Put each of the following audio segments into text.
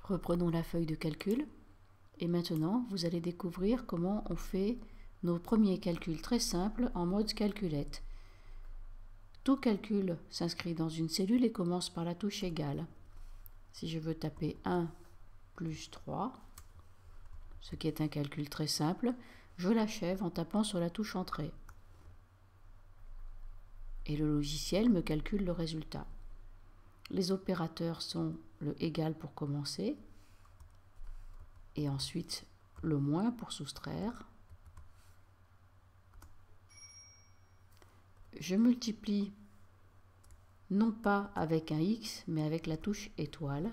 Reprenons la feuille de calcul et maintenant vous allez découvrir comment on fait nos premiers calculs très simples en mode calculette. Tout calcul s'inscrit dans une cellule et commence par la touche égale. Si je veux taper 1 plus 3, ce qui est un calcul très simple, je l'achève en tapant sur la touche entrée. Et le logiciel me calcule le résultat. Les opérateurs sont le égal pour commencer, et ensuite le moins pour soustraire. Je multiplie non pas avec un X, mais avec la touche étoile.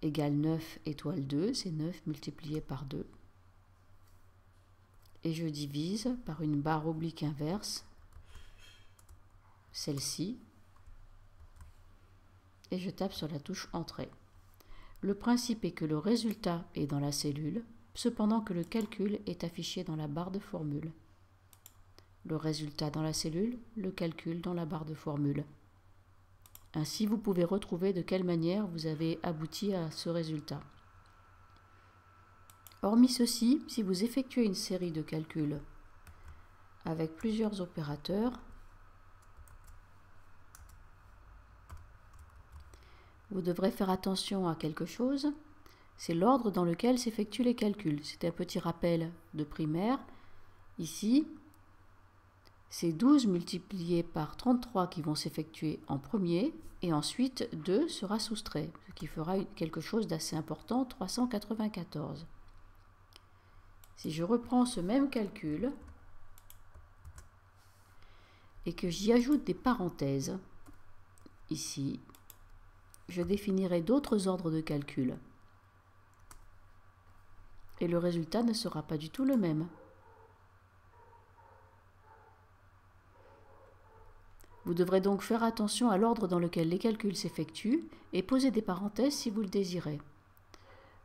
Égale 9 étoile 2, c'est 9 multiplié par 2. Et je divise par une barre oblique inverse, celle-ci, et je tape sur la touche entrée. Le principe est que le résultat est dans la cellule, cependant que le calcul est affiché dans la barre de formule. Le résultat dans la cellule, le calcul dans la barre de formule. Ainsi, vous pouvez retrouver de quelle manière vous avez abouti à ce résultat. Hormis ceci, si vous effectuez une série de calculs avec plusieurs opérateurs, vous devrez faire attention à quelque chose, c'est l'ordre dans lequel s'effectuent les calculs. C'est un petit rappel de primaire. Ici, c'est 12 multiplié par 33 qui vont s'effectuer en premier, et ensuite 2 sera soustrait, ce qui fera quelque chose d'assez important, 394. Si je reprends ce même calcul, et que j'y ajoute des parenthèses, ici, je définirai d'autres ordres de calcul. Et le résultat ne sera pas du tout le même. Vous devrez donc faire attention à l'ordre dans lequel les calculs s'effectuent et poser des parenthèses si vous le désirez.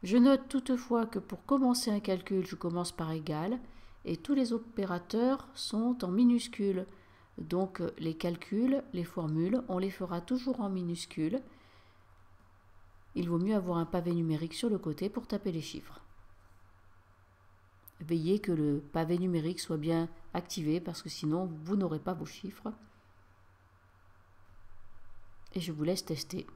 Je note toutefois que pour commencer un calcul, je commence par égal et tous les opérateurs sont en minuscules. Donc les calculs, les formules, on les fera toujours en minuscules. Il vaut mieux avoir un pavé numérique sur le côté pour taper les chiffres. Veillez que le pavé numérique soit bien activé parce que sinon vous n'aurez pas vos chiffres. Et je vous laisse tester.